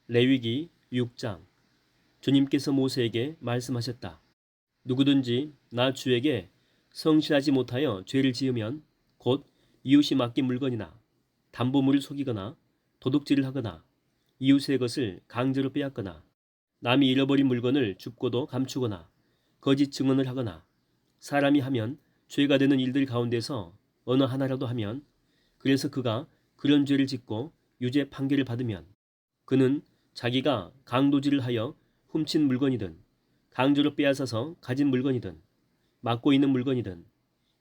레위기 6장. 주님께서 모세에게 말씀하셨다. 누구든지 나 주에게 성실하지 못하여 죄를 지으면 곧 이웃이 맡긴 물건이나 담보물을 속이거나 도둑질을 하거나 이웃의 것을 강제로 빼앗거나 남이 잃어버린 물건을 줍고도 감추거나 거짓 증언을 하거나 사람이 하면 죄가 되는 일들 가운데서 어느 하나라도 하면, 그래서 그가 그런 죄를 짓고 유죄 판결을 받으면 그는 자기가 강도질을 하여 훔친 물건이든 강제로 빼앗아서 가진 물건이든 맡고 있는 물건이든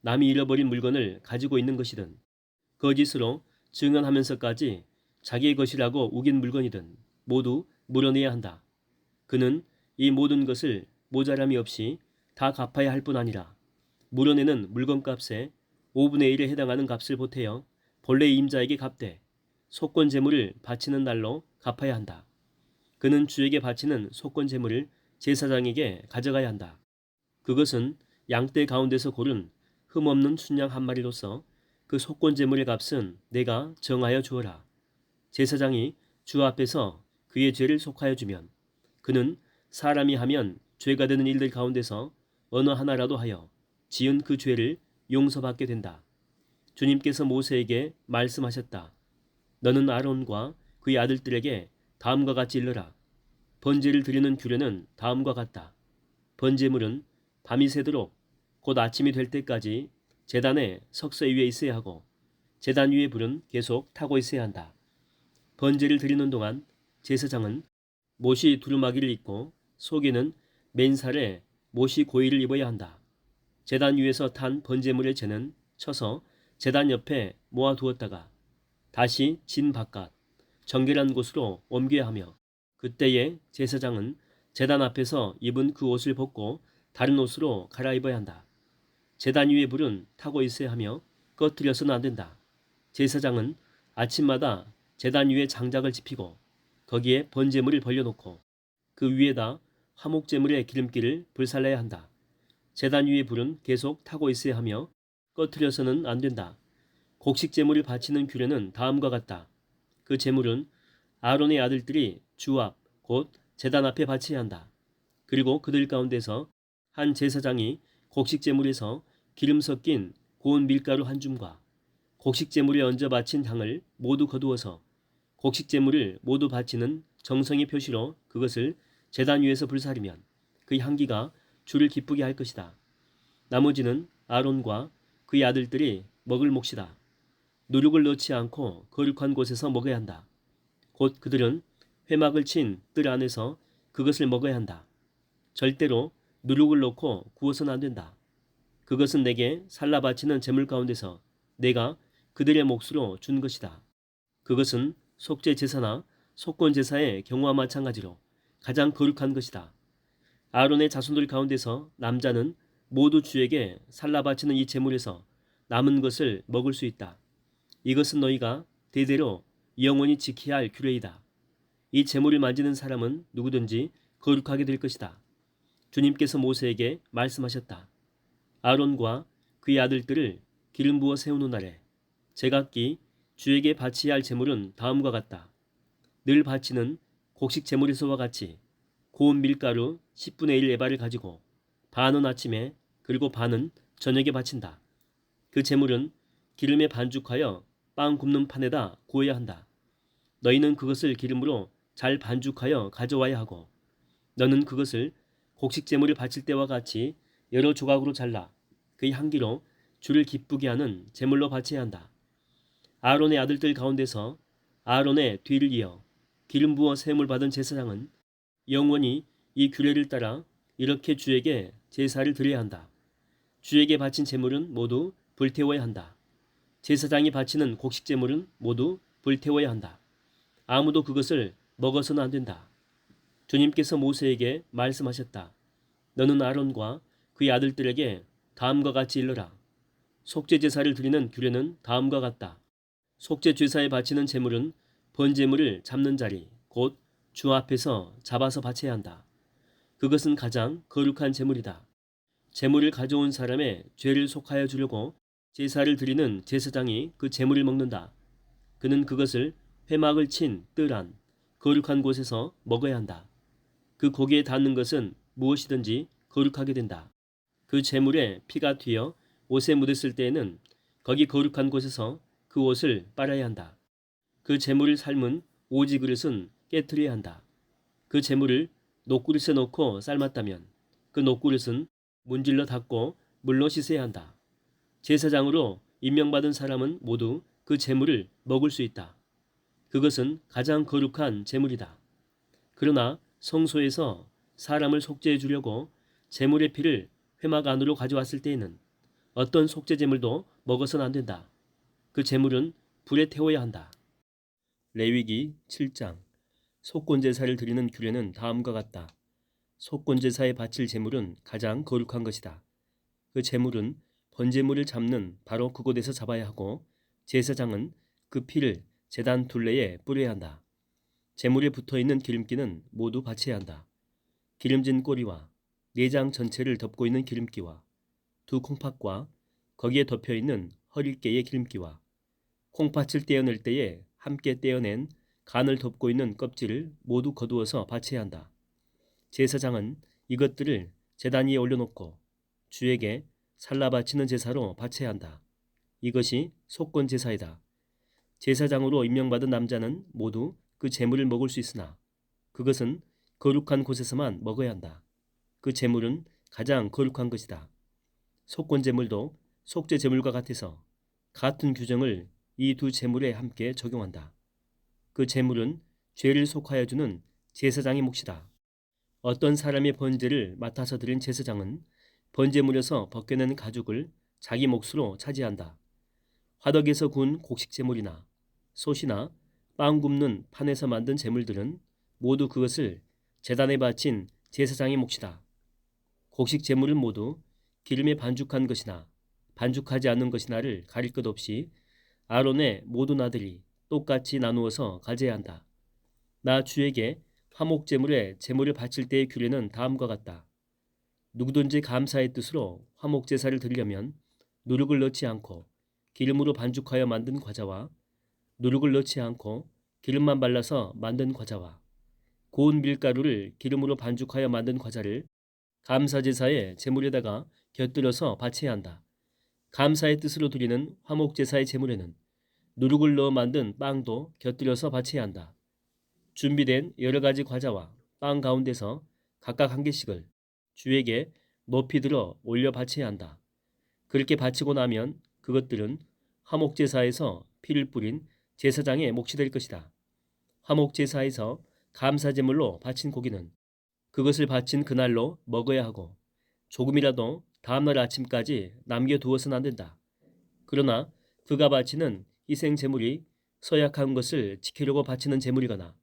남이 잃어버린 물건을 가지고 있는 것이든 거짓으로 증언하면서까지 자기의 것이라고 우긴 물건이든 모두 물어내야 한다. 그는 이 모든 것을 모자람이 없이 다 갚아야 할 뿐 아니라 물어내는 물건값의 5분의 1에 해당하는 값을 보태어 본래 임자에게 갚되 속건 제물을 바치는 날로 갚아야 한다. 그는 주에게 바치는 속건 제물을 제사장에게 가져가야 한다. 그것은 양떼 가운데서 고른 흠없는 순양 한 마리로서 그 속건 제물의 값은 내가 정하여 주어라. 제사장이 주 앞에서 그의 죄를 속하여 주면 그는 사람이 하면 죄가 되는 일들 가운데서 어느 하나라도 하여 지은 그 죄를 용서받게 된다. 주님께서 모세에게 말씀하셨다. 너는 아론과 그의 아들들에게 다음과 같이 일러라. 번제를 드리는 규례는 다음과 같다. 번제물은 밤이 새도록 곧 아침이 될 때까지 제단의 석쇠 위에 있어야 하고 제단 위의 불은 계속 타고 있어야 한다. 번제를 드리는 동안 제사장은 못이 두루마기를 입고 속에는 맨살에 못이 고이를 입어야 한다. 제단 위에서 탄 번제물의 재는 쳐서 제단 옆에 모아두었다가 다시 진 바깥 정결한 곳으로 옮겨야 하며, 그때에 제사장은 제단 앞에서 입은 그 옷을 벗고 다른 옷으로 갈아입어야 한다. 제단 위의 불은 타고 있어야 하며 꺼뜨려서는 안 된다. 제사장은 아침마다 제단 위에 장작을 지피고 거기에 번제물을 벌려놓고 그 위에다 화목제물의 기름기를 불살라야 한다. 제단 위의 불은 계속 타고 있어야 하며 꺼뜨려서는 안 된다. 곡식제물을 바치는 규례는 다음과 같다. 그 제물은 아론의 아들들이 주 앞, 곧 제단 앞에 바쳐야 한다. 그리고 그들 가운데서 한 제사장이 곡식제물에서 기름 섞인 고운 밀가루 한 줌과 곡식제물에 얹어 바친 향을 모두 거두어서 곡식제물을 모두 바치는 정성의 표시로 그것을 제단 위에서 불사르면 그 향기가 주를 기쁘게 할 것이다. 나머지는 아론과 그의 아들들이 먹을 몫이다. 누룩을 넣지 않고 거룩한 곳에서 먹어야 한다. 곧 그들은 회막을 친 뜰 안에서 그것을 먹어야 한다. 절대로 누룩을 넣고 구워서는 안 된다. 그것은 내게 살라 바치는 제물 가운데서 내가 그들의 몫으로 준 것이다. 그것은 속죄 제사나 속건 제사의 경우와 마찬가지로 가장 거룩한 것이다. 아론의 자손들 가운데서 남자는 모두 주에게 살라 바치는 이 제물에서 남은 것을 먹을 수 있다. 이것은 너희가 대대로 영원히 지켜야 할 규례이다. 이 제물을 만지는 사람은 누구든지 거룩하게 될 것이다. 주님께서 모세에게 말씀하셨다. 아론과 그의 아들들을 기름 부어 세우는 날에 제각기 주에게 바치야 할 제물은 다음과 같다. 늘 바치는 곡식 제물에서와 같이 고운 밀가루 10분의 1 에바를 가지고 반은 아침에 그리고 반은 저녁에 바친다. 그 제물은 기름에 반죽하여 빵 굽는 판에다 구워야 한다. 너희는 그것을 기름으로 잘 반죽하여 가져와야 하고 너는 그것을 곡식 제물을 바칠 때와 같이 여러 조각으로 잘라 그 향기로 주를 기쁘게 하는 제물로 바쳐야 한다. 아론의 아들들 가운데서 아론의 뒤를 이어 기름 부어 세움을 받은 제사장은 영원히 이 규례를 따라 이렇게 주에게 제사를 드려야 한다. 주에게 바친 제물은 모두 불태워야 한다. 제사장이 바치는 곡식 제물은 모두 불태워야 한다. 아무도 그것을 먹어서는 안 된다. 주님께서 모세에게 말씀하셨다. 너는 아론과 그의 아들들에게 다음과 같이 일러라. 속죄 제사를 드리는 규례는 다음과 같다. 속죄 제사에 바치는 제물은 번제물을 잡는 자리, 곧 주 앞에서 잡아서 바쳐야 한다. 그것은 가장 거룩한 제물이다. 제물을 가져온 사람의 죄를 속하여 주려고 제사를 드리는 제사장이 그 제물을 먹는다. 그는 그것을 회막을 친 뜰 안, 거룩한 곳에서 먹어야 한다. 그 고기에 닿는 것은 무엇이든지 거룩하게 된다. 그 제물에 피가 튀어 옷에 묻었을 때에는 거기 거룩한 곳에서 그 옷을 빨아야 한다. 그 제물을 삶은 오지 그릇은 깨트려야 한다. 그 제물을 녹그릇에 넣고 삶았다면 그 녹그릇은 문질러 닦고 물로 씻어야 한다. 제사장으로 임명받은 사람은 모두 그 제물을 먹을 수 있다. 그것은 가장 거룩한 제물이다. 그러나 성소에서 사람을 속죄해 주려고 제물의 피를 회막 안으로 가져왔을 때에는 어떤 속죄 제물도 먹어서는 안 된다. 그 제물은 불에 태워야 한다. 레위기 7장. 속건 제사를 드리는 규례는 다음과 같다. 속건 제사에 바칠 제물은 가장 거룩한 것이다. 그 제물은 번제물을 잡는 바로 그곳에서 잡아야 하고 제사장은 그 피를 제단 둘레에 뿌려야 한다. 제물에 붙어있는 기름기는 모두 바쳐야 한다. 기름진 꼬리와 내장 전체를 덮고 있는 기름기와 두 콩팥과 거기에 덮여있는 허릴개의 기름기와 콩팥을 떼어낼 때에 함께 떼어낸 간을 덮고 있는 껍질을 모두 거두어서 바쳐야 한다. 제사장은 이것들을 제단 위에 올려놓고 주에게 살라 바치는 제사로 바쳐야 한다. 이것이 속건 제사이다. 제사장으로 임명받은 남자는 모두 그 제물을 먹을 수 있으나 그것은 거룩한 곳에서만 먹어야 한다. 그 제물은 가장 거룩한 것이다. 속건 제물도 속죄 제물과 같아서 같은 규정을 이 두 제물에 함께 적용한다. 그 제물은 죄를 속하여 주는 제사장의 몫이다. 어떤 사람의 번제를 맡아서 드린 제사장은 번제물에서 벗겨낸 가죽을 자기 몫으로 차지한다. 화덕에서 구운 곡식 제물이나 솥이나 빵 굽는 판에서 만든 제물들은 모두 그것을 제단에 바친 제사장의 몫이다. 곡식 제물은 모두 기름에 반죽한 것이나 반죽하지 않은 것이나를 가릴 것 없이 아론의 모든 아들이 똑같이 나누어서 가져야 한다. 나 주에게 화목 제물에 제물을 바칠 때의 규례는 다음과 같다. 누구든지 감사의 뜻으로 화목 제사를 드리려면 누룩을 넣지 않고 기름으로 반죽하여 만든 과자와 누룩을 넣지 않고 기름만 발라서 만든 과자와 고운 밀가루를 기름으로 반죽하여 만든 과자를 감사제사의 제물에다가 곁들여서 바쳐야 한다. 감사의 뜻으로 드리는 화목제사의 제물에는 누룩을 넣어 만든 빵도 곁들여서 바쳐야 한다. 준비된 여러 가지 과자와 빵 가운데서 각각 한 개씩을 주에게 높이 들어 올려 바쳐야 한다. 그렇게 바치고 나면 그것들은 화목제사에서 피를 뿌린 제사장의 몫이 될 것이다. 화목제사에서 감사제물로 바친 고기는 그것을 바친 그날로 먹어야 하고 조금이라도 다음날 아침까지 남겨두어서는 안 된다. 그러나 그가 바치는 희생제물이 서약한 것을 지키려고 바치는 제물이거나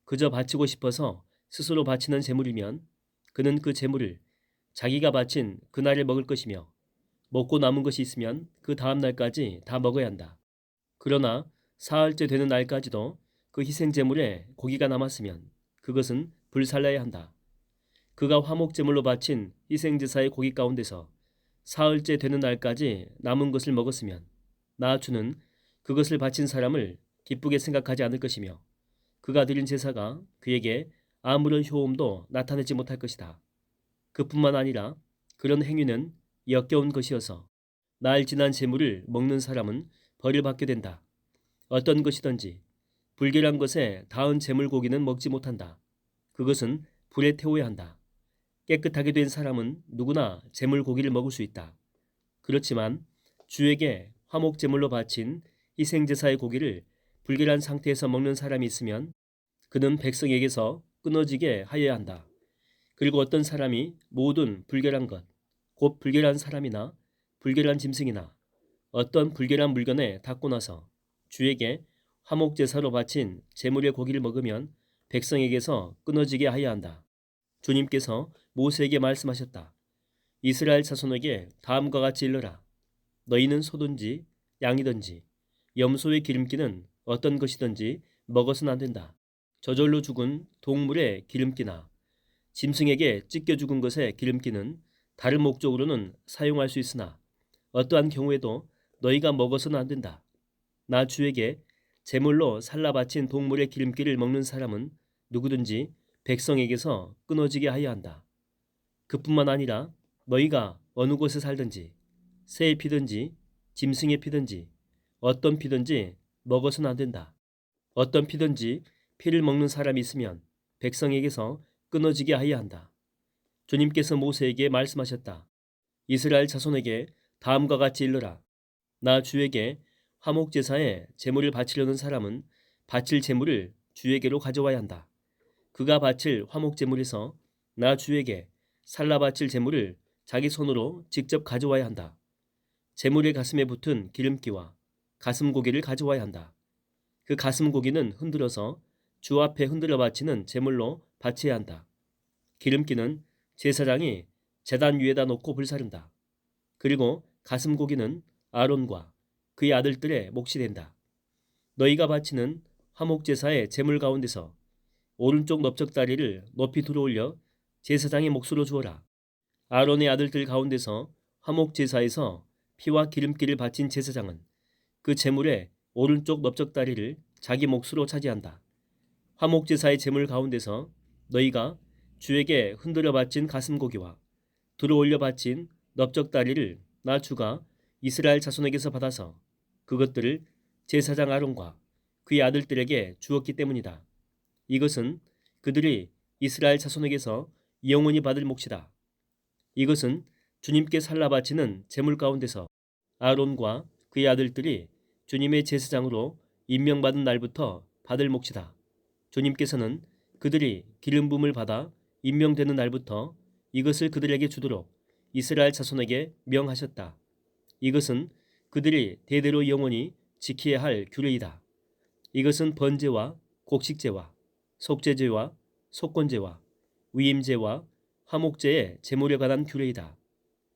그저 바치고 싶어서 스스로 바치는 제물이면 그는 그 제물을 자기가 바친 그날에 먹을 것이며 먹고 남은 것이 있으면 그 다음 날까지 다 먹어야 한다. 그러나 사흘째 되는 날까지도 그 희생제물에 고기가 남았으면 그것은 불살라야 한다. 그가 화목제물로 바친 희생제사의 고기 가운데서 사흘째 되는 날까지 남은 것을 먹었으면 나 주는 그것을 바친 사람을 기쁘게 생각하지 않을 것이며 그가 드린 제사가 그에게 아무런 효험도 나타내지 못할 것이다. 그뿐만 아니라 그런 행위는 역겨운 것이어서 날 지난 제물을 먹는 사람은 벌을 받게 된다. 어떤 것이든지 불결한 것에 닿은 제물 고기는 먹지 못한다. 그것은 불에 태워야 한다. 깨끗하게 된 사람은 누구나 제물 고기를 먹을 수 있다. 그렇지만 주에게 화목 제물로 바친 희생제사의 고기를 불결한 상태에서 먹는 사람이 있으면 그는 백성에게서 끊어지게 하여야 한다. 그리고 어떤 사람이 모든 불결한 것, 곧 불결한 사람이나 불결한 짐승이나 어떤 불결한 물건에 닿고 나서 주에게 화목제사로 바친 제물의 고기를 먹으면 백성에게서 끊어지게 하여야 한다. 주님께서 모세에게 말씀하셨다. 이스라엘 자손에게 다음과 같이 일러라. 너희는 소든지 양이든지 염소의 기름기는 어떤 것이든지 먹어서는 안 된다. 저절로 죽은 동물의 기름기나 짐승에게 찢겨 죽은 것의 기름기는 다른 목적으로는 사용할 수 있으나 어떠한 경우에도 너희가 먹어서는 안 된다. 나 주에게 제물로 살라 바친 동물의 기름기를 먹는 사람은 누구든지 백성에게서 끊어지게 하여야 한다. 그뿐만 아니라 너희가 어느 곳에 살든지 새에 피든지 짐승에 피든지 어떤 피든지 먹어서는 안 된다. 어떤 피든지 피를 먹는 사람이 있으면 백성에게서 끊어지게 하여야 한다. 주님께서 모세에게 말씀하셨다. 이스라엘 자손에게 다음과 같이 일러라. 나 주에게 화목제사에 제물을 바치려는 사람은 바칠 제물을 주에게로 가져와야 한다. 그가 바칠 화목제물에서 나 주에게 살라 바칠 제물을 자기 손으로 직접 가져와야 한다. 제물의 가슴에 붙은 기름기와 가슴 고기를 가져와야 한다. 그 가슴 고기는 흔들어서 주 앞에 흔들어 바치는 제물로 바쳐야 한다. 기름기는 제사장이 제단 위에다 놓고 불사른다. 그리고 가슴 고기는 아론과 그의 아들들의 몫이 된다. 너희가 바치는 화목제사의 제물 가운데서 오른쪽 넓적다리를 높이 들어올려 제사장의 몫으로 주어라. 아론의 아들들 가운데서 화목제사에서 피와 기름기를 바친 제사장은 그 제물의 오른쪽 넓적다리를 자기 몫으로 차지한다. 화목제사의 제물 가운데서 너희가 주에게 흔들어 바친 가슴고기와 들어올려 바친 넓적다리를 나 주가 이스라엘 자손에게서 받아서 그것들을 제사장 아론과 그의 아들들에게 주었기 때문이다. 이것은 그들이 이스라엘 자손에게서 영원히 받을 몫이다. 이것은 주님께 살라 바치는 제물 가운데서 아론과 그의 아들들이 주님의 제사장으로 임명받은 날부터 받을 몫이다. 주님께서는 그들이 기름 부음을 받아 임명되는 날부터 이것을 그들에게 주도록 이스라엘 자손에게 명하셨다. 이것은 그들이 대대로 영원히 지켜야 할 규례이다. 이것은 번제와 곡식제와 속죄제와 속건제와 위임제와 화목제의 제물에 관한 규례이다.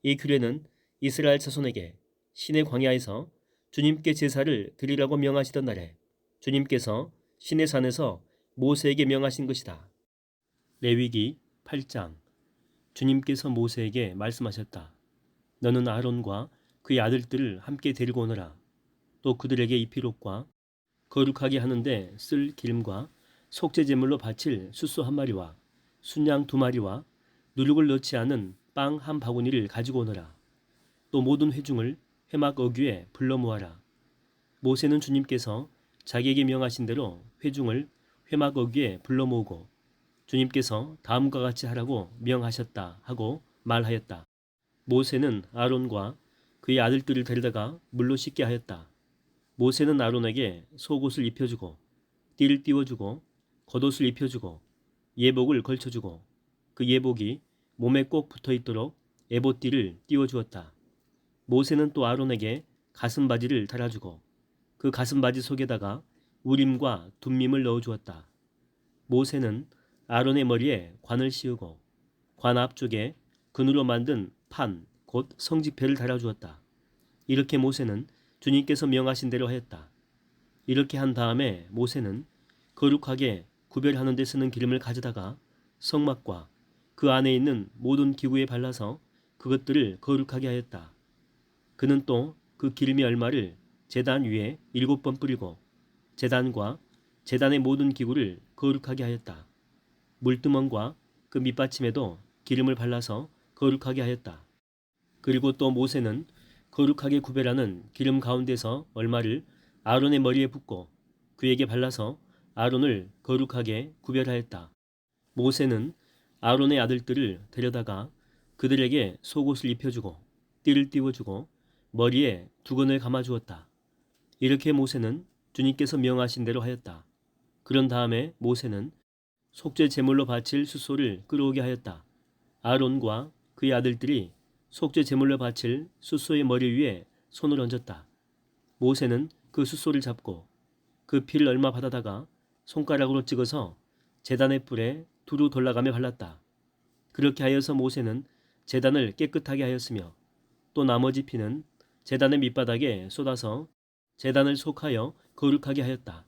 이 규례는 이스라엘 자손에게 시내 광야에서 주님께 제사를 드리라고 명하시던 날에 주님께서 시내 산에서 모세에게 명하신 것이다. 레위기 8장. 주님께서 모세에게 말씀하셨다. 너는 아론과 그의 아들들을 함께 데리고 오너라. 또 그들에게 이피롯과 거룩하게 하는데 쓸 기름과 속죄제물로 바칠 숫소 한 마리와 순양 두 마리와 누룩을 넣지 않은 빵 한 바구니를 가지고 오너라. 또 모든 회중을 회막 어귀에 불러 모아라. 모세는 주님께서 자기에게 명하신 대로 회중을 회막 어귀에 불러 모으고 주님께서 다음과 같이 하라고 명하셨다 하고 말하였다. 모세는 아론과 그의 아들들을 데려다가 물로 씻게 하였다. 모세는 아론에게 속옷을 입혀주고 띠를 띄워주고 겉옷을 입혀주고 예복을 걸쳐주고 그 예복이 몸에 꼭 붙어있도록 에봇띠를 띄워주었다. 모세는 또 아론에게 가슴바지를 달아주고 그 가슴바지 속에다가 우림과 둠밈을 넣어주었다. 모세는 아론의 머리에 관을 씌우고 관 앞쪽에 금으로 만든 판, 곧 성지패를 달아주었다. 이렇게 모세는 주님께서 명하신 대로 하였다. 이렇게 한 다음에 모세는 거룩하게 구별하는 데 쓰는 기름을 가져다가 성막과 그 안에 있는 모든 기구에 발라서 그것들을 거룩하게 하였다. 그는 또 그 기름의 얼마를 제단 위에 7번 뿌리고 제단과 제단의 모든 기구를 거룩하게 하였다. 물두멍과 그 밑받침에도 기름을 발라서 거룩하게 하였다. 그리고 또 모세는 거룩하게 구별하는 기름 가운데서 얼마를 아론의 머리에 붓고 그에게 발라서 아론을 거룩하게 구별하였다. 모세는 아론의 아들들을 데려다가 그들에게 속옷을 입혀주고 띠를 띄워주고 머리에 두건을 감아주었다. 이렇게 모세는 주님께서 명하신 대로 하였다. 그런 다음에 모세는 속죄 제물로 바칠 숫소를 끌어오게 하였다. 아론과 그의 아들들이 속죄 제물로 바칠 숫소의 머리 위에 손을 얹었다. 모세는 그 숫소를 잡고 그 피를 얼마 받아다가 손가락으로 찍어서 제단의 뿔에 두루 돌아가며 발랐다. 그렇게 하여서 모세는 제단을 깨끗하게 하였으며 또 나머지 피는 제단의 밑바닥에 쏟아서 제단을 속하여 거룩하게 하였다.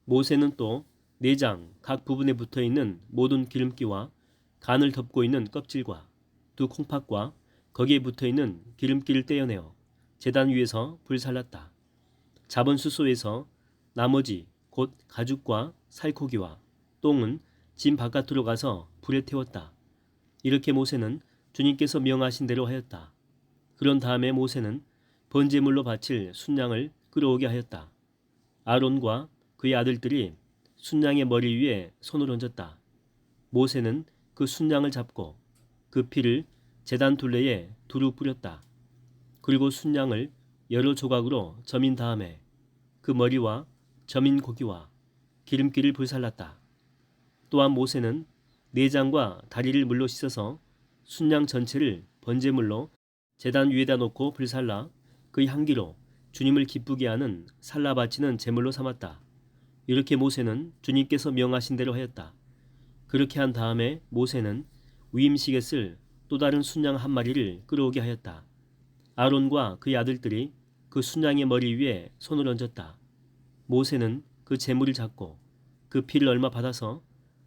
모세는 또 내장 각 부분에 붙어있는 모든 기름기와 간을 덮고 있는 껍질과 두 콩팥과 거기에 붙어있는 기름기를 떼어내어 제단 위에서 불살랐다. 잡은 숫소에서 나머지 곧 가죽과 살코기와 똥은 진 바깥으로 가서 불에 태웠다. 이렇게 모세는 주님께서 명하신 대로 하였다. 그런 다음에 모세는 번제물로 바칠 순양을 끌어오게 하였다. 아론과 그의 아들들이 순양의 머리 위에 손을 얹었다. 모세는 그 순양을 잡고 그 피를 제단 둘레에 두루 뿌렸다. 그리고 순양을 여러 조각으로 점인 다음에 그 머리와 점인 고기와 기름기를 불살랐다. 또한 모세는 내장과 다리를 물로 씻어서 순양 전체를 번제물로 제단 위에다 놓고 불살라 그 향기로 주님을 기쁘게 하는 살라 바치는 제물로 삼았다. 이렇게 모세는 주님께서 명하신 대로 하였다. 그렇게 한 다음에 모세는 위임식에 쓸 또 다른 순양 한 마리를 끌어오게 하였다. 아론과 그의 아들들이 그 순양의 머리 위에 손을 얹었다. 모세는 그 제물을 잡고 그 피를 얼마 받아서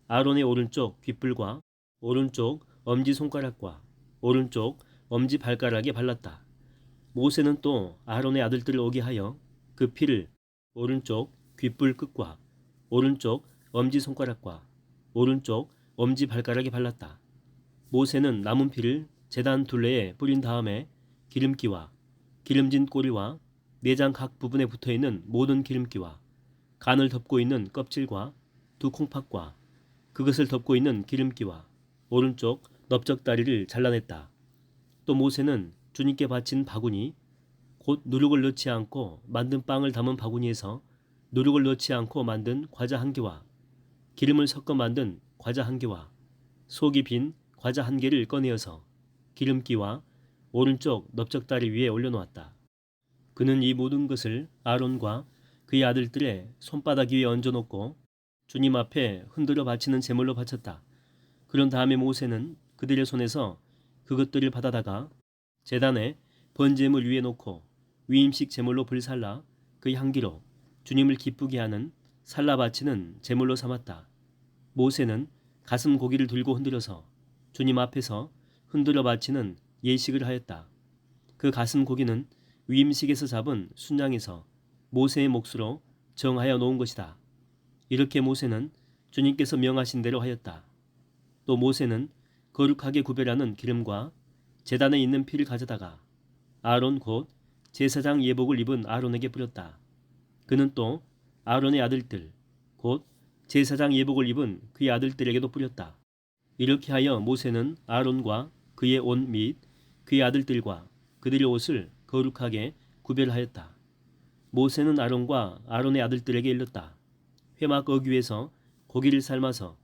아론의 오른쪽 귓불과 오른쪽 엄지손가락과 오른쪽 엄지발가락에 발랐다. 모세는 또 아론의 아들들을 오게 하여 그 피를 오른쪽 귓불 끝과 오른쪽 엄지손가락과 오른쪽 엄지발가락에 발랐다. 모세는 남은 피를 제단 둘레에 뿌린 다음에 기름기와 기름진 꼬리와 내장 각 부분에 붙어있는 모든 기름기와 간을 덮고 있는 껍질과 두 콩팥과 그것을 덮고 있는 기름기와 오른쪽 넓적다리를 잘라냈다. 또 모세는 주님께 바친 바구니 곧 누룩을 넣지 않고 만든 빵을 담은 바구니에서 누룩을 넣지 않고 만든 과자 한 개와 기름을 섞어 만든 과자 한 개와 속이 빈 과자 한 개를 꺼내어서 기름기와 오른쪽 넓적다리 위에 올려놓았다. 그는 이 모든 것을 아론과 그의 아들들의 손바닥 위에 얹어놓고 주님 앞에 흔들어 바치는 제물로 바쳤다. 그런 다음에 모세는 그들의 손에서 그것들을 받아다가 제단에 번제물 위에 놓고 위임식 제물로 불살라 그 향기로 주님을 기쁘게 하는 살라 바치는 제물로 삼았다. 모세는 가슴 고기를 들고 흔들어서 주님 앞에서 흔들어 바치는 예식을 하였다. 그 가슴 고기는 위임식에서 잡은 순양에서 모세의 몫으로 정하여 놓은 것이다. 이렇게 모세는 주님께서 명하신 대로 하였다. 또 모세는 거룩하게 구별하는 기름과 제단에 있는 피를 가져다가 아론 곧 제사장 예복을 입은 아론에게 뿌렸다. 그는 또 아론의 아들들 곧 제사장 예복을 입은 그의 아들들에게도 뿌렸다. 이렇게 하여 모세는 아론과 그의 옷 및 그의 아들들과 그들의 옷을 거룩하게 구별하였다. 모세는 아론과 아론의 아들들에게 일렀다. 회막 어귀에서 고기를 삶아서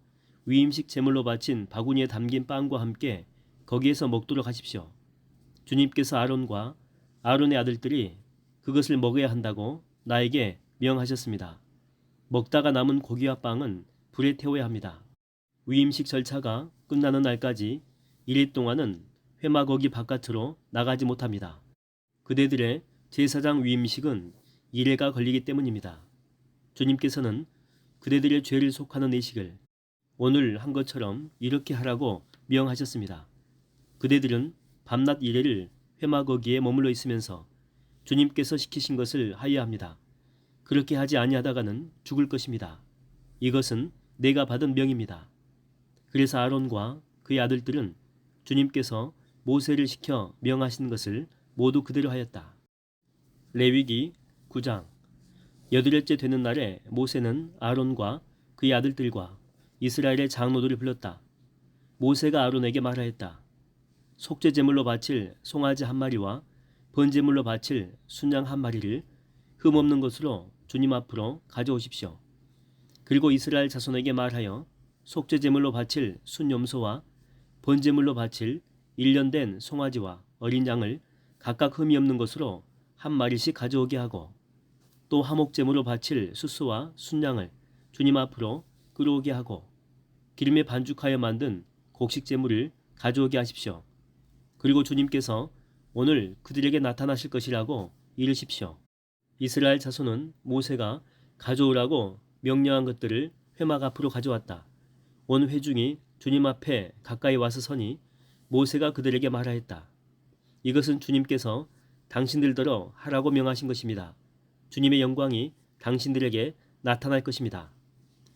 위임식 제물로 바친 바구니에 담긴 빵과 함께 거기에서 먹도록 하십시오. 주님께서 아론과 아론의 아들들이 그것을 먹어야 한다고 나에게 명하셨습니다. 먹다가 남은 고기와 빵은 불에 태워야 합니다. 위임식 절차가 끝나는 날까지 1일 동안은 회막 어귀 바깥으로 나가지 못합니다. 그대들의 제사장 위임식은 1회가 걸리기 때문입니다. 주님께서는 그대들의 죄를 속하는 내식을 오늘 한 것처럼 이렇게 하라고 명하셨습니다. 그대들은 밤낮 1회를 회막 어귀에 머물러 있으면서 주님께서 시키신 것을 하여야 합니다. 그렇게 하지 아니하다가는 죽을 것입니다. 이것은 내가 받은 명입니다. 그래서 아론과 그의 아들들은 주님께서 모세를 시켜 명하신 것을 모두 그대로 하였다. 레위기 9장. 여덟째 되는 날에 모세는 아론과 그의 아들들과 이스라엘의 장로들을 불렀다. 모세가 아론에게 말하였다. 속죄제물로 바칠 송아지 한 마리와 번제물로 바칠 순양 한 마리를 흠없는 것으로 주님 앞으로 가져오십시오. 그리고 이스라엘 자손에게 말하여 속죄제물로 바칠 순염소와 번제물로 바칠 1년 된 송아지와 어린 양을 각각 흠이 없는 것으로 한 마리씩 가져오게 하고 또 화목제물로 바칠 숫소와 순양을 주님 앞으로 끌어오게 하고 기름에 반죽하여 만든 곡식제물을 가져오게 하십시오. 그리고 주님께서 오늘 그들에게 나타나실 것이라고 이르십시오. 이스라엘 자손은 모세가 가져오라고 명령한 것들을 회막 앞으로 가져왔다. 온 회중이 주님 앞에 가까이 와서 서니 모세가 그들에게 말하였다. 이것은 주님께서 당신들더러 하라고 명하신 것입니다. 주님의 영광이 당신들에게 나타날 것입니다.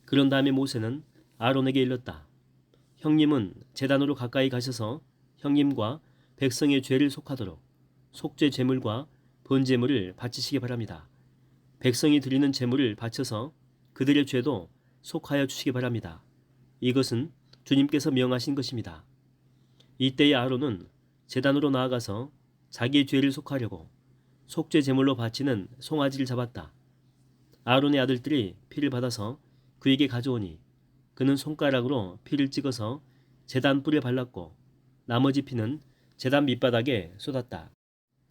그런 다음에 모세는 아론에게 일렀다. 형님은 제단으로 가까이 가셔서 형님과 백성의 죄를 속하도록 속죄 제물과 번제물을 바치시기 바랍니다. 백성이 드리는 제물을 바쳐서 그들의 죄도 속하여 주시기 바랍니다. 이것은 주님께서 명하신 것입니다. 이때에 아론은 제단으로 나아가서 자기의 죄를 속하려고 속죄 제물로 바치는 송아지를 잡았다. 아론의 아들들이 피를 받아서 그에게 가져오니 그는 손가락으로 피를 찍어서 제단 뿔에 발랐고 나머지 피는 제단 밑바닥에 쏟았다.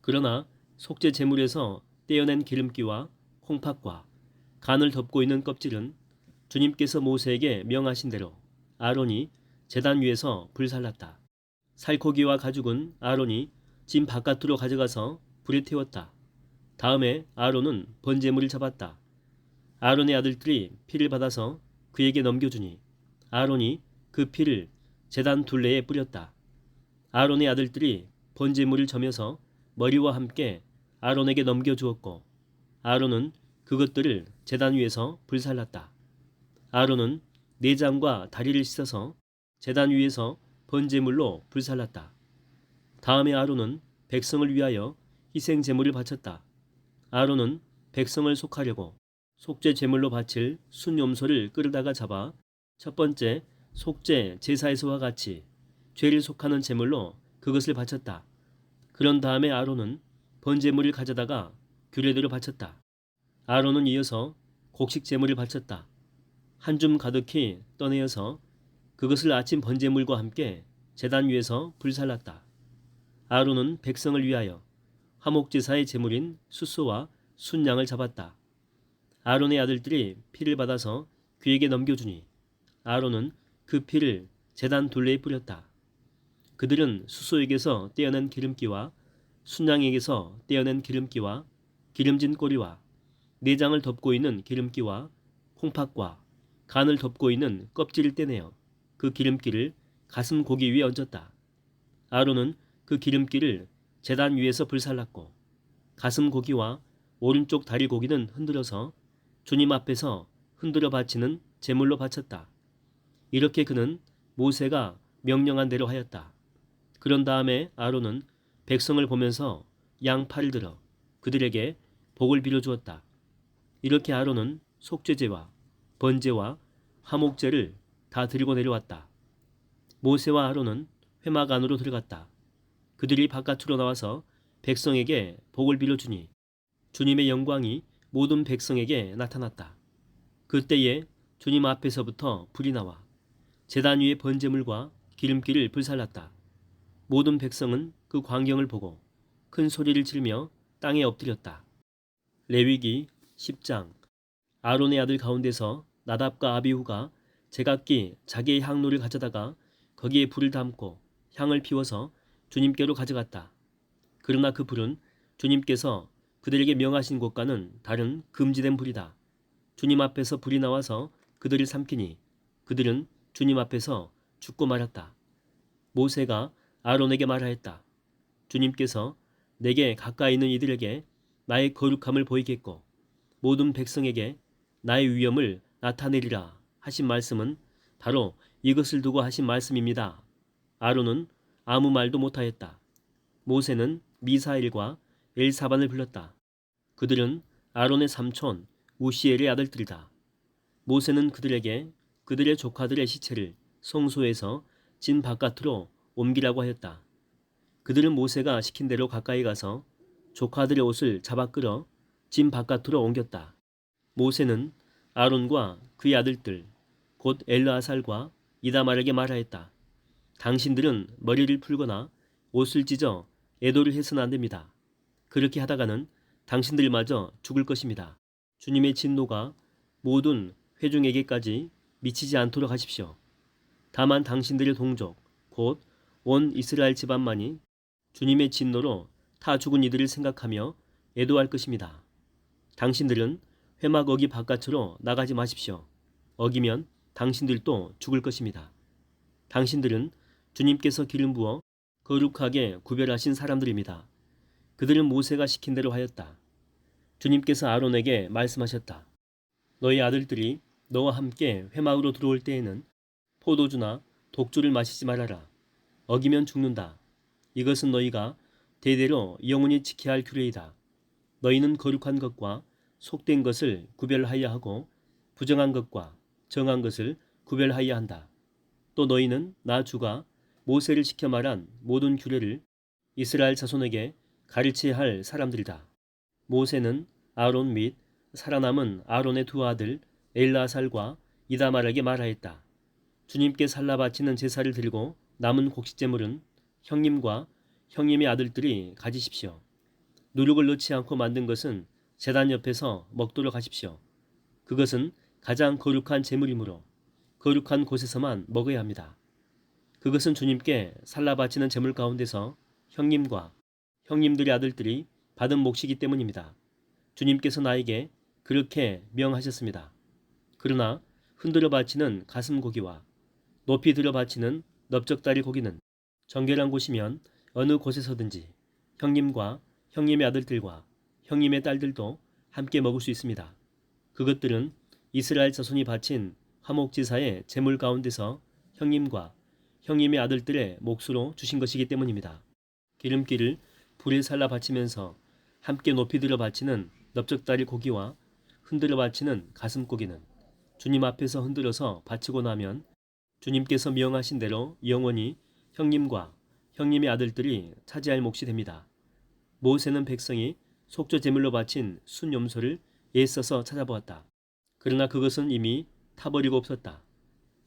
그러나 속죄 제물에서 떼어낸 기름기와 콩팥과 간을 덮고 있는 껍질은 주님께서 모세에게 명하신 대로 아론이 제단 위에서 불살랐다. 살코기와 가죽은 아론이 진 바깥으로 가져가서 불에 태웠다. 다음에 아론은 번제물을 잡았다. 아론의 아들들이 피를 받아서 그에게 넘겨주니 아론이 그 피를 제단 둘레에 뿌렸다. 아론의 아들들이 번제물을 저며서 머리와 함께 아론에게 넘겨주었고 아론은 그것들을 제단 위에서 불살랐다. 아론은 내장과 다리를 씻어서 제단 위에서 번제물로 불살랐다. 다음에 아론은 백성을 위하여 희생 제물을 바쳤다. 아론은 백성을 속하려고 속죄 제물로 바칠 순염소를 끌다가 잡아 첫 번째 속죄 제사에서와 같이 죄를 속하는 제물로 그것을 바쳤다. 그런 다음에 아론은 번제물을 가져다가 규례대로 바쳤다. 아론은 이어서 곡식 제물을 바쳤다. 한 줌 가득히 떠내어서 그것을 아침 번제물과 함께 제단 위에서 불살랐다. 아론은 백성을 위하여 화목제사의 제물인 숫소와 순양을 잡았다. 아론의 아들들이 피를 받아서 그에게 넘겨주니 아론은 그 피를 제단 둘레에 뿌렸다. 그들은 숫소에게서 떼어낸 기름기와 순양에게서 떼어낸 기름기와 기름진 꼬리와 내장을 덮고 있는 기름기와 콩팥과 간을 덮고 있는 껍질을 떼내어 그 기름기를 가슴 고기 위에 얹었다. 아론은 그 기름기를 제단 위에서 불살랐고 가슴 고기와 오른쪽 다리 고기는 흔들어서 주님 앞에서 흔들어 바치는 제물로 바쳤다. 이렇게 그는 모세가 명령한 대로 하였다. 그런 다음에 아론은 백성을 보면서 양팔을 들어 그들에게 복을 빌어주었다. 이렇게 아론은 속죄제와 번제와 화목제를 다 드리고 내려왔다. 모세와 아론은 회막 안으로 들어갔다. 그들이 바깥으로 나와서 백성에게 복을 빌어주니 주님의 영광이 모든 백성에게 나타났다. 그때에 주님 앞에서부터 불이 나와 제단 위의 번제물과 기름기를 불살랐다. 모든 백성은 그 광경을 보고 큰 소리를 지르며 땅에 엎드렸다. 레위기 10장. 아론의 아들 가운데서 나답과 아비후가 제각기 자기의 향로를 가져다가 거기에 불을 담고 향을 피워서 주님께로 가져갔다. 그러나 그 불은 주님께서 그들에게 명하신 곳과는 다른 금지된 불이다. 주님 앞에서 불이 나와서 그들을 삼키니 그들은 주님 앞에서 죽고 말았다. 모세가 아론에게 말하였다. 주님께서 내게 가까이 있는 이들에게 나의 거룩함을 보이겠고 모든 백성에게 나의 위엄을 나타내리라 하신 말씀은 바로 이것을 두고 하신 말씀입니다. 아론은 아무 말도 못하였다. 모세는 미사엘과 엘사반을 불렀다. 그들은 아론의 삼촌 우시엘의 아들들이다. 모세는 그들에게 그들의 조카들의 시체를 성소에서 진 바깥으로 옮기라고 하였다. 그들은 모세가 시킨 대로 가까이 가서 조카들의 옷을 잡아 끌어 진 바깥으로 옮겼다. 모세는 아론과 그의 아들들 곧 엘르아살과 이다말에게 말하였다. 당신들은 머리를 풀거나 옷을 찢어 애도를 해서는 안 됩니다. 그렇게 하다가는 당신들마저 죽을 것입니다. 주님의 진노가 모든 회중에게까지 미치지 않도록 하십시오. 다만 당신들의 동족 곧 온 이스라엘 집안만이 주님의 진노로 타 죽은 이들을 생각하며 애도할 것입니다. 당신들은 회막 어기 바깥으로 나가지 마십시오. 어기면 당신들도 죽을 것입니다. 당신들은 주님께서 기름 부어 거룩하게 구별하신 사람들입니다. 그들은 모세가 시킨 대로 하였다. 주님께서 아론에게 말씀하셨다. 너희 아들들이 너와 함께 회막으로 들어올 때에는 포도주나 독주를 마시지 말아라. 어기면 죽는다. 이것은 너희가 대대로 영원히 지켜야 할 규례이다. 너희는 거룩한 것과 속된 것을 구별하여야 하고 부정한 것과 정한 것을 구별하여야 한다. 또 너희는 나 주가 모세를 시켜 말한 모든 규례를 이스라엘 자손에게 가르쳐야 할 사람들이다. 모세는 아론 및 살아남은 아론의 두 아들 엘라살과 이다말에게 말하였다. 주님께 살라 바치는 제사를 드리고 남은 곡식제물은 형님과 형님의 아들들이 가지십시오. 누룩을 넣지 않고 만든 것은 제단 옆에서 먹도록 하십시오. 그것은 가장 거룩한 제물이므로 거룩한 곳에서만 먹어야 합니다. 그것은 주님께 살라 바치는 제물 가운데서 형님과 형님들의 아들들이 받은 몫이기 때문입니다. 주님께서 나에게 그렇게 명하셨습니다. 그러나 흔들어 바치는 가슴 고기와 높이 들어 바치는 넓적다리 고기는 정결한 곳이면 어느 곳에서든지 형님과 형님의 아들들과 형님의 딸들도 함께 먹을 수 있습니다. 그것들은 이스라엘 자손이 바친 화목제사의 제물 가운데서 형님과 형님의 아들들의 몫으로 주신 것이기 때문입니다. 기름기를 불에 살라 바치면서 함께 높이 들어 바치는 넓적다리 고기와 흔들어 바치는 가슴 고기는 주님 앞에서 흔들어서 바치고 나면 주님께서 명하신 대로 영원히 형님과 형님의 아들들이 차지할 몫이 됩니다. 모세는 백성이 속죄 제물로 바친 순 염소를 애써서 찾아보았다. 그러나 그것은 이미 타버리고 없었다.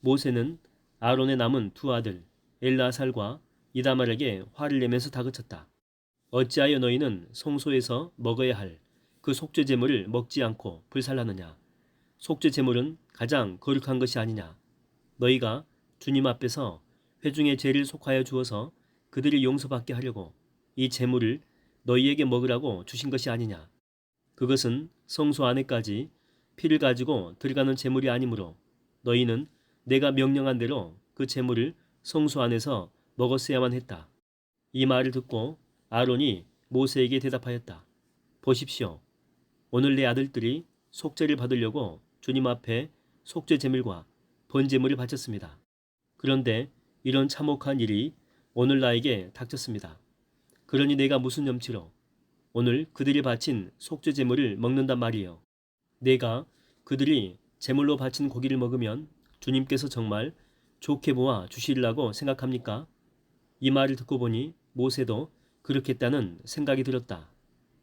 모세는 아론의 남은 두 아들 엘라살과 이다말에게 화를 내면서 다그쳤다. 어찌하여 너희는 성소에서 먹어야 할 그 속죄 제물을 먹지 않고 불살라느냐. 속죄 제물은 가장 거룩한 것이 아니냐. 너희가 주님 앞에서 회중의 죄를 속하여 주어서 그들이 용서받게 하려고 이 제물을 너희에게 먹으라고 주신 것이 아니냐. 그것은 성소 안에까지 피를 가지고 들어가는 제물이 아니므로 너희는 내가 명령한 대로 그 제물을 성소 안에서 먹었어야만 했다. 이 말을 듣고 아론이 모세에게 대답하였다. 보십시오. 오늘 내 아들들이 속죄를 받으려고 주님 앞에 속죄 제물과 번제물을 바쳤습니다. 그런데 이런 참혹한 일이 오늘 나에게 닥쳤습니다. 그러니 내가 무슨 염치로 오늘 그들이 바친 속죄 제물을 먹는단 말이에요. 내가 그들이 제물로 바친 고기를 먹으면 주님께서 정말 좋게 보아 주시리라고 생각합니까? 이 말을 듣고 보니 모세도 그렇겠다는 생각이 들었다.